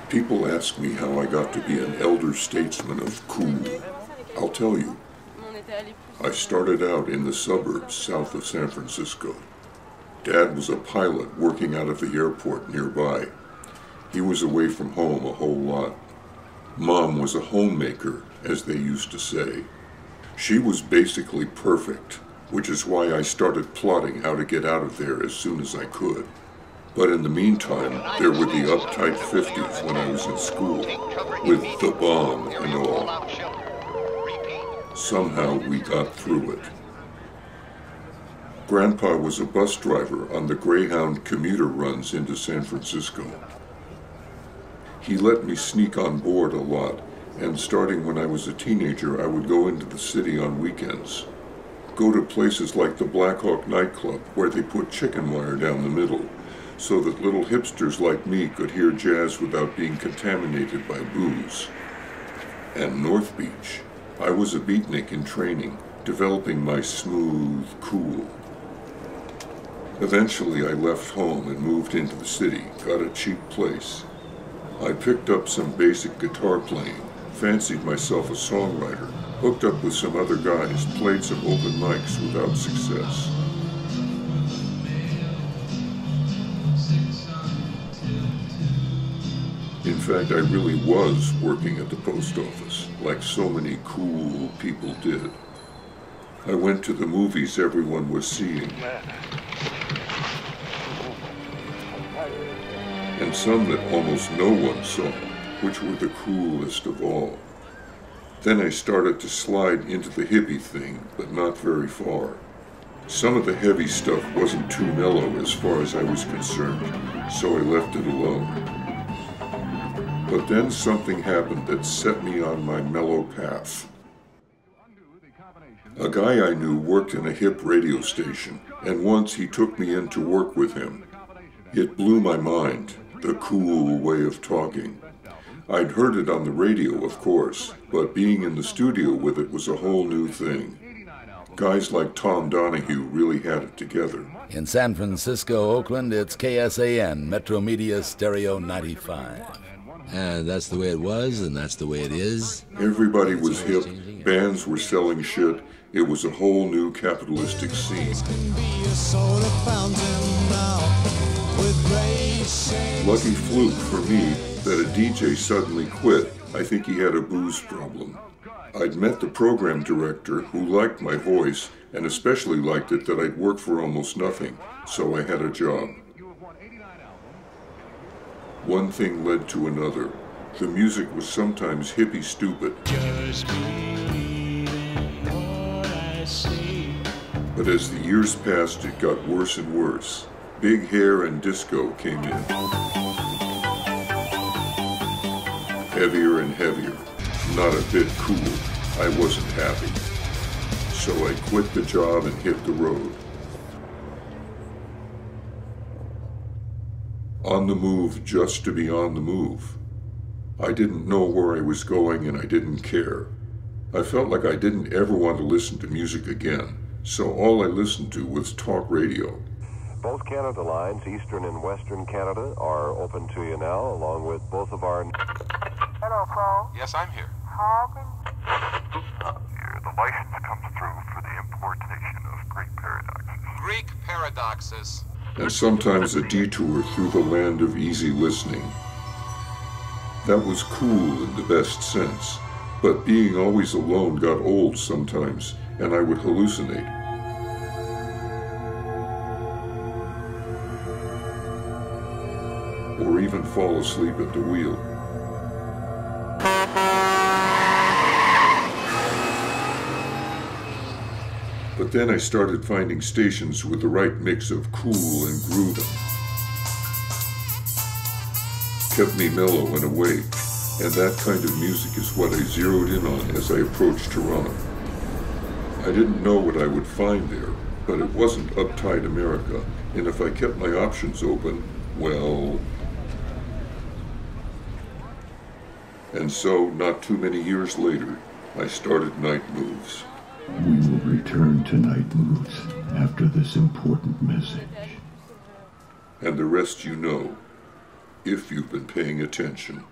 People ask me how I got to be an elder statesman of cool. I'll tell you. I started out in the suburbs south of San Francisco. Dad was a pilot working out of the airport nearby. He was away from home a whole lot. Mom was a homemaker, as they used to say. She was basically perfect, which is why I started plotting how to get out of there as soon as I could. But in the meantime, there were the uptight 50s when I was in school, with the bomb and all. Somehow we got through it. Grandpa was a bus driver on the Greyhound commuter runs into San Francisco. He let me sneak on board a lot, and starting when I was a teenager, I would go into the city on weekends. Go to places like the Black Hawk nightclub, where they put chicken wire down the middle, so that little hipsters like me could hear jazz without being contaminated by booze. And North Beach. I was a beatnik in training, developing my smooth cool. Eventually I left home and moved into the city, got a cheap place. I picked up some basic guitar playing, fancied myself a songwriter, hooked up with some other guys, played some open mics without success. In fact, I really was working at the post office, like so many cool people did. I went to the movies everyone was seeing, and some that almost no one saw, which were the coolest of all. Then I started to slide into the hippie thing, but not very far. Some of the heavy stuff wasn't too mellow as far as I was concerned, so I left it alone. But then something happened that set me on my mellow path. A guy I knew worked in a hip radio station, and once he took me in to work with him. It blew my mind, the cool way of talking. I'd heard it on the radio, of course, but being in the studio with it was a whole new thing. Guys like Tom Donahue really had it together. In San Francisco, Oakland, it's KSAN, Metro Media Stereo 95. And that's the way it was, and that's the way it is. Everybody was hip, bands were selling shit. It was a whole new capitalistic scene. Lucky fluke for me that a DJ suddenly quit. I think he had a booze problem. I'd met the program director who liked my voice and especially liked it that I'd work for almost nothing, so I had a job. One thing led to another. The music was sometimes hippie stupid. But as the years passed, it got worse and worse. Big hair and disco came in. Heavier and heavier. Not a bit cool. I wasn't happy. So I quit the job and hit the road. On the move just to be on the move. I didn't know where I was going and I didn't care. I felt like I didn't ever want to listen to music again, so all I listened to was talk radio. Both Canada lines, Eastern and Western Canada, are open to you now, along with both of our... Hello, Paul. Yes, I'm here. Carvin? The license comes through for the importation of Greek paradoxes. Greek paradoxes. And sometimes a detour through the land of easy listening. That was cool in the best sense, but being always alone got old sometimes, and I would hallucinate. Or even fall asleep at the wheel. But then I started finding stations with the right mix of cool and grooving. Kept me mellow and awake, and that kind of music is what I zeroed in on as I approached Toronto. I didn't know what I would find there, but it wasn't uptight America, and if I kept my options open, well... And so, not too many years later, I started Night Moves. We will return to Night Moves after this important message. And the rest you know, if you've been paying attention.